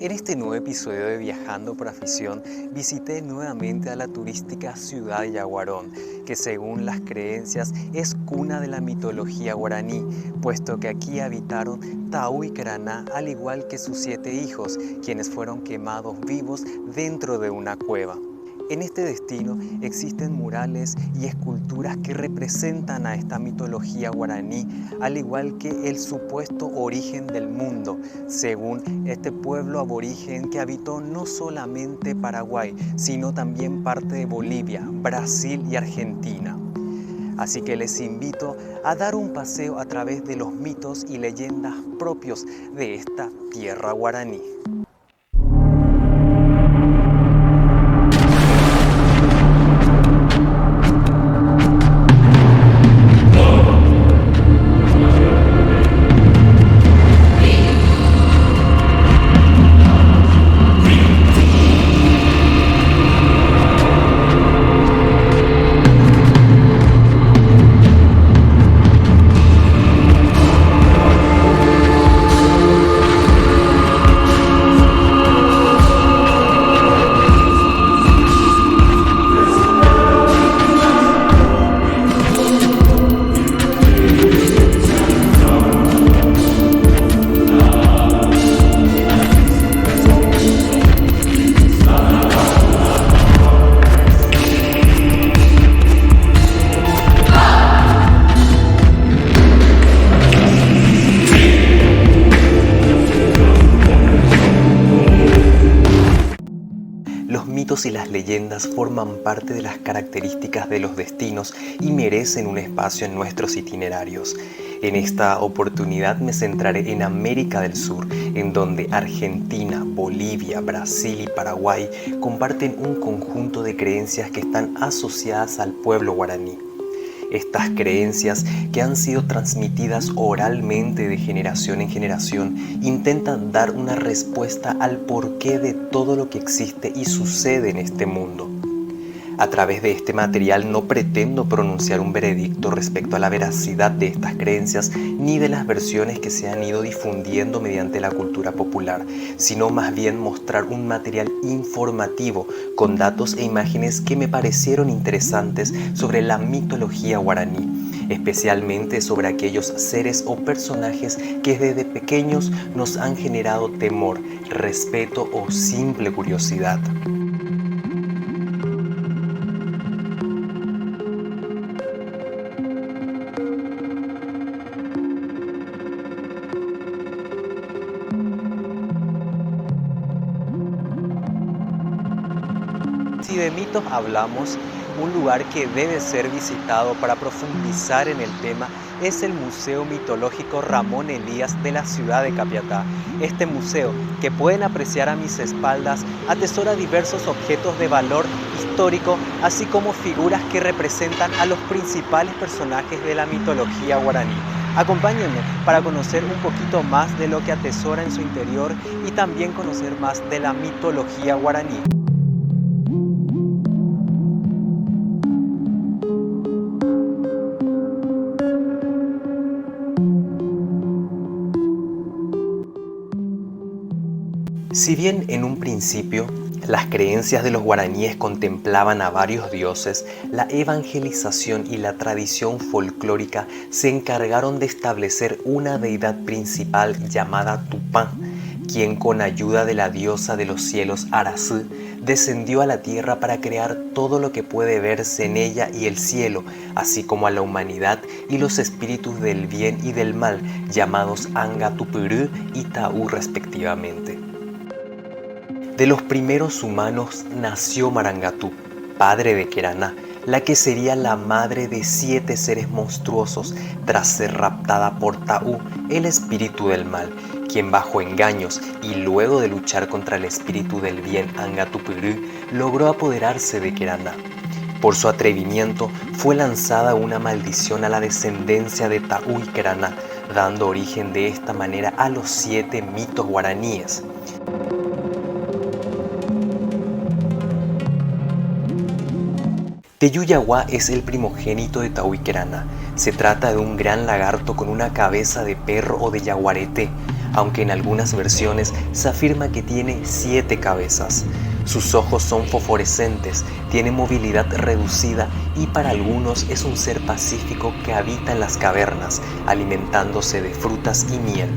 En este nuevo episodio de Viajando por Afición, visité nuevamente a la turística ciudad de Yaguarón, que según las creencias es cuna de la mitología guaraní, puesto que aquí habitaron Taú y Keraná, al igual que sus 7 hijos, quienes fueron quemados vivos dentro de una cueva. En este destino existen murales y esculturas que representan a esta mitología guaraní, al igual que el supuesto origen del mundo, según este pueblo aborigen que habitó no solamente Paraguay, sino también parte de Bolivia, Brasil y Argentina. Así que les invito a dar un paseo a través de los mitos y leyendas propios de esta tierra guaraní. Los mitos y las leyendas forman parte de las características de los destinos y merecen un espacio en nuestros itinerarios. En esta oportunidad me centraré en América del Sur, en donde Argentina, Bolivia, Brasil y Paraguay comparten un conjunto de creencias que están asociadas al pueblo guaraní. Estas creencias, que han sido transmitidas oralmente de generación en generación, intentan dar una respuesta al porqué de todo lo que existe y sucede en este mundo. A través de este material no pretendo pronunciar un veredicto respecto a la veracidad de estas creencias ni de las versiones que se han ido difundiendo mediante la cultura popular, sino más bien mostrar un material informativo con datos e imágenes que me parecieron interesantes sobre la mitología guaraní, especialmente sobre aquellos seres o personajes que desde pequeños nos han generado temor, respeto o simple curiosidad. Si de mitos hablamos, un lugar que debe ser visitado para profundizar en el tema es el Museo Mitológico Ramón Elías de la ciudad de Capiatá. Este museo, que pueden apreciar a mis espaldas, atesora diversos objetos de valor histórico, así como figuras que representan a los principales personajes de la mitología guaraní. Acompáñenme para conocer un poquito más de lo que atesora en su interior y también conocer más de la mitología guaraní. Si bien en un principio las creencias de los guaraníes contemplaban a varios dioses, la evangelización y la tradición folclórica se encargaron de establecer una deidad principal llamada Tupã, quien con ayuda de la diosa de los cielos Arasú descendió a la tierra para crear todo lo que puede verse en ella y el cielo, así como a la humanidad y los espíritus del bien y del mal, llamados Angatupurú y Taú respectivamente. De los primeros humanos nació Marangatú, padre de Keraná, la que sería la madre de 7 seres monstruosos tras ser raptada por Taú, el espíritu del mal, quien bajo engaños y luego de luchar contra el espíritu del bien Angatupurú, logró apoderarse de Keraná. Por su atrevimiento fue lanzada una maldición a la descendencia de Taú y Keraná, dando origen de esta manera a los 7 mitos guaraníes. Teyuyaguá es el primogénito de Taú y Keraná. Se trata de un gran lagarto con una cabeza de perro o de yaguareté, aunque en algunas versiones se afirma que tiene 7 cabezas. Sus ojos son fosforescentes, tiene movilidad reducida y para algunos es un ser pacífico que habita en las cavernas, alimentándose de frutas y miel,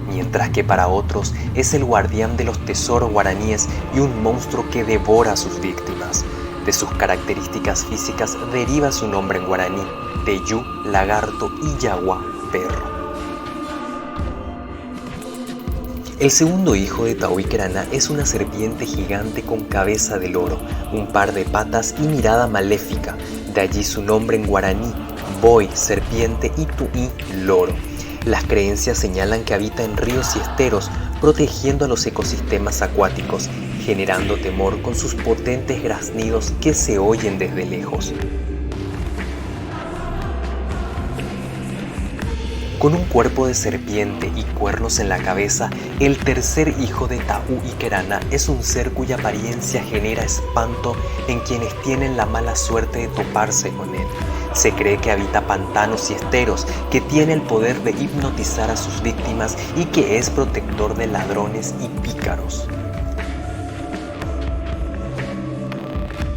mientras que para otros es el guardián de los tesoros guaraníes y un monstruo que devora a sus víctimas. De sus características físicas deriva su nombre en guaraní, Teyú, lagarto, y Yaguá, perro. El segundo hijo de Tawí-Keraná es una serpiente gigante con cabeza de loro, un par de patas y mirada maléfica, de allí su nombre en guaraní, Boy, serpiente, y Tuí, loro. Las creencias señalan que habita en ríos y esteros, protegiendo a los ecosistemas acuáticos, generando temor con sus potentes graznidos que se oyen desde lejos. Con un cuerpo de serpiente y cuernos en la cabeza, el tercer hijo de Tawí-Keraná es un ser cuya apariencia genera espanto en quienes tienen la mala suerte de toparse con él. Se cree que habita pantanos y esteros, que tiene el poder de hipnotizar a sus víctimas y que es protector de ladrones y pícaros.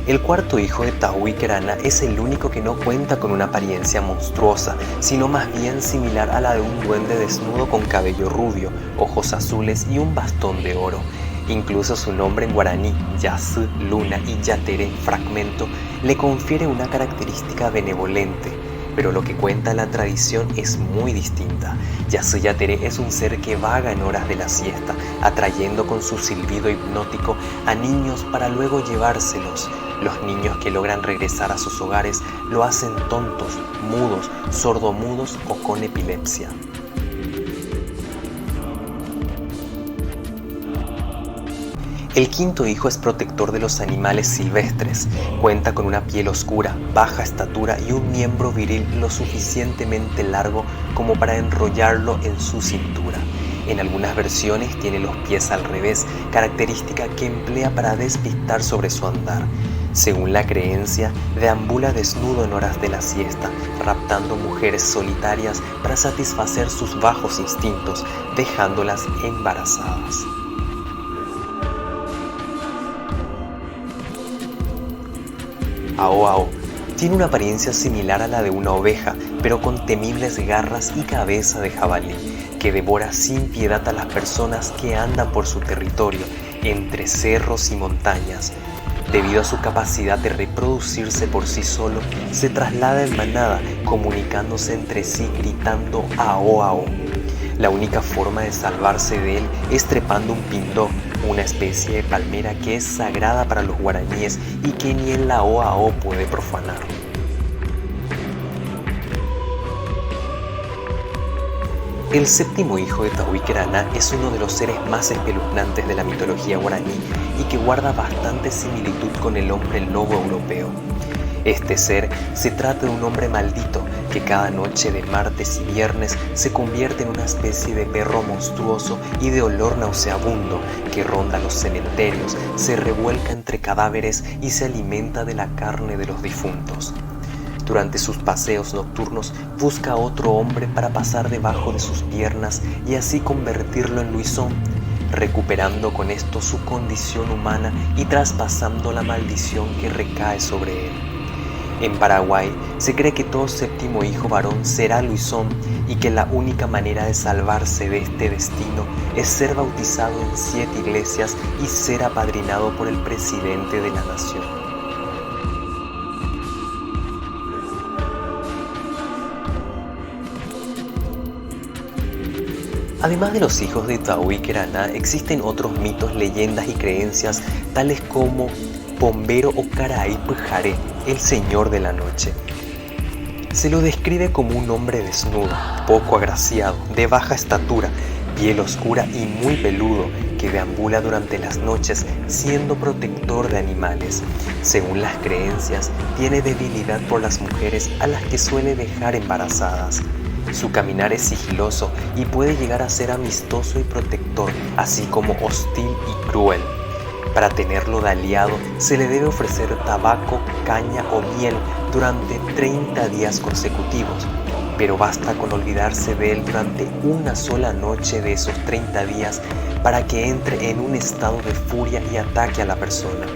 El cuarto hijo de Tawí-Keraná es el único que no cuenta con una apariencia monstruosa, sino más bien similar a la de un duende desnudo con cabello rubio, ojos azules y un bastón de oro. Incluso su nombre en guaraní, Yasú, luna, y Yateré, fragmento, le confiere una característica benevolente. Pero lo que cuenta la tradición es muy distinta. Yasú Yateré es un ser que vaga en horas de la siesta, atrayendo con su silbido hipnótico a niños para luego llevárselos. Los niños que logran regresar a sus hogares lo hacen tontos, mudos, sordomudos o con epilepsia. El quinto hijo es protector de los animales silvestres, cuenta con una piel oscura, baja estatura y un miembro viril lo suficientemente largo como para enrollarlo en su cintura. En algunas versiones tiene los pies al revés, característica que emplea para despistar sobre su andar. Según la creencia, deambula desnudo en horas de la siesta, raptando mujeres solitarias para satisfacer sus bajos instintos, dejándolas embarazadas. Ao tiene una apariencia similar a la de una oveja, pero con temibles garras y cabeza de jabalí, que devora sin piedad a las personas que andan por su territorio, entre cerros y montañas. Debido a su capacidad de reproducirse por sí solo, se traslada en manada, comunicándose entre sí gritando ao. La única forma de salvarse de él es trepando un pindó, una especie de palmera que es sagrada para los guaraníes y que ni el ao puede profanar. El séptimo hijo de Tawí-Keraná es uno de los seres más espeluznantes de la mitología guaraní y que guarda bastante similitud con el hombre lobo europeo. Este ser se trata de un hombre maldito que cada noche de martes y viernes se convierte en una especie de perro monstruoso y de olor nauseabundo que ronda los cementerios, se revuelca entre cadáveres y se alimenta de la carne de los difuntos. Durante sus paseos nocturnos busca a otro hombre para pasar debajo de sus piernas y así convertirlo en Luisón, recuperando con esto su condición humana y traspasando la maldición que recae sobre él. En Paraguay se cree que todo séptimo hijo varón será Luisón y que la única manera de salvarse de este destino es ser bautizado en 7 iglesias y ser apadrinado por el presidente de la nación. Además de los hijos de Tawí-Keraná, existen otros mitos, leyendas y creencias tales como Pombero o Caraí-Pjaré, el señor de la noche. Se lo describe como un hombre desnudo, poco agraciado, de baja estatura, piel oscura y muy peludo, que deambula durante las noches siendo protector de animales. Según las creencias, tiene debilidad por las mujeres a las que suele dejar embarazadas. Su caminar es sigiloso y puede llegar a ser amistoso y protector, así como hostil y cruel. Para tenerlo de aliado, se le debe ofrecer tabaco, caña o miel durante 30 días consecutivos. pero basta con olvidarse de él durante una sola noche de esos 30 días para que entre en un estado de furia y ataque a la persona.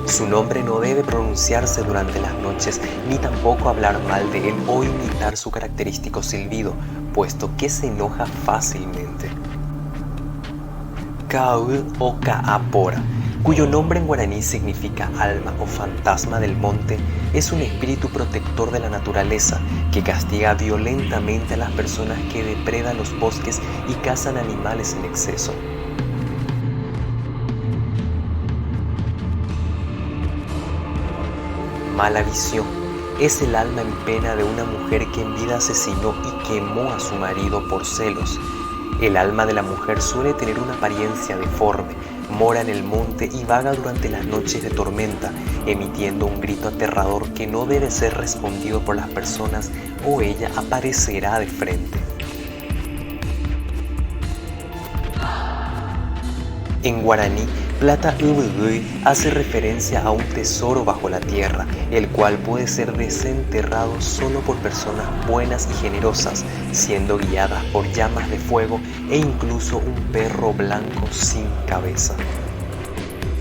Su nombre no debe pronunciarse durante las noches, ni tampoco hablar mal de él o imitar su característico silbido, puesto que se enoja fácilmente. Ka'u o Ka'apora, cuyo nombre en guaraní significa alma o fantasma del monte, es un espíritu protector de la naturaleza que castiga violentamente a las personas que depredan los bosques y cazan animales en exceso. Mala visión es el alma en pena de una mujer que en vida asesinó y quemó a su marido por celos. El alma de la mujer suele tener una apariencia deforme, mora en el monte y vaga durante las noches de tormenta, emitiendo un grito aterrador que no debe ser respondido por las personas o ella aparecerá de frente. En guaraní, Plata Ubugui hace referencia a un tesoro bajo la tierra, el cual puede ser desenterrado solo por personas buenas y generosas, siendo guiadas por llamas de fuego e incluso un perro blanco sin cabeza.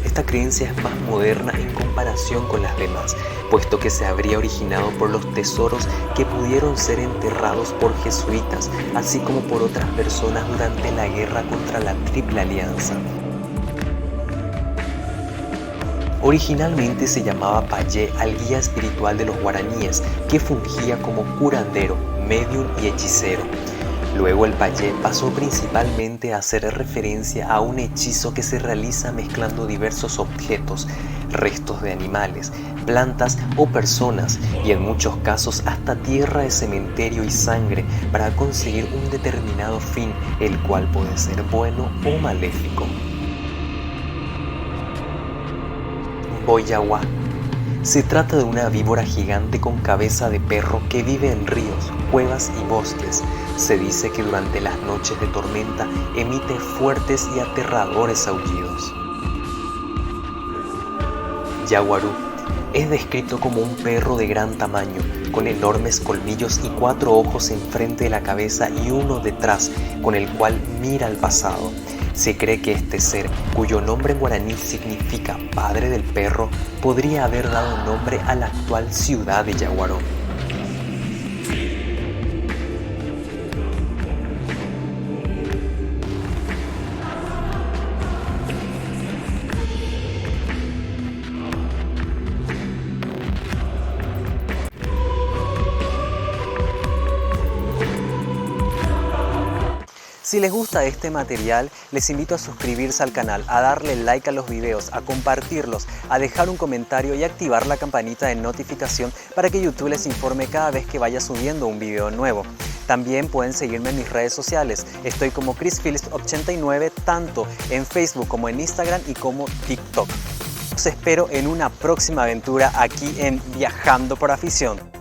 Esta creencia es más moderna en comparación con las demás, puesto que se habría originado por los tesoros que pudieron ser enterrados por jesuitas, así como por otras personas durante la guerra contra la Triple Alianza. Originalmente se llamaba Payé al guía espiritual de los guaraníes, que fungía como curandero, medium y hechicero. Luego el Payé pasó principalmente a hacer referencia a un hechizo que se realiza mezclando diversos objetos, restos de animales, plantas o personas, y en muchos casos hasta tierra de cementerio y sangre para conseguir un determinado fin, el cual puede ser bueno o maléfico. Boyawa. Se trata de una víbora gigante con cabeza de perro que vive en ríos, cuevas y bosques. Se dice que durante las noches de tormenta emite fuertes y aterradores aullidos. Yaguarú. Es descrito como un perro de gran tamaño, con enormes colmillos y 4 ojos enfrente de la cabeza y uno detrás, con el cual mira al pasado. Se cree que este ser, cuyo nombre en guaraní significa padre del perro, podría haber dado nombre a la actual ciudad de Yaguaró. Si les gusta este material, les invito a suscribirse al canal, a darle like a los videos, a compartirlos, a dejar un comentario y activar la campanita de notificación para que YouTube les informe cada vez que vaya subiendo un video nuevo. También pueden seguirme en mis redes sociales. Estoy como ChrisPhillips89 tanto en Facebook como en Instagram y como TikTok. Los espero en una próxima aventura aquí en Viajando por Afición.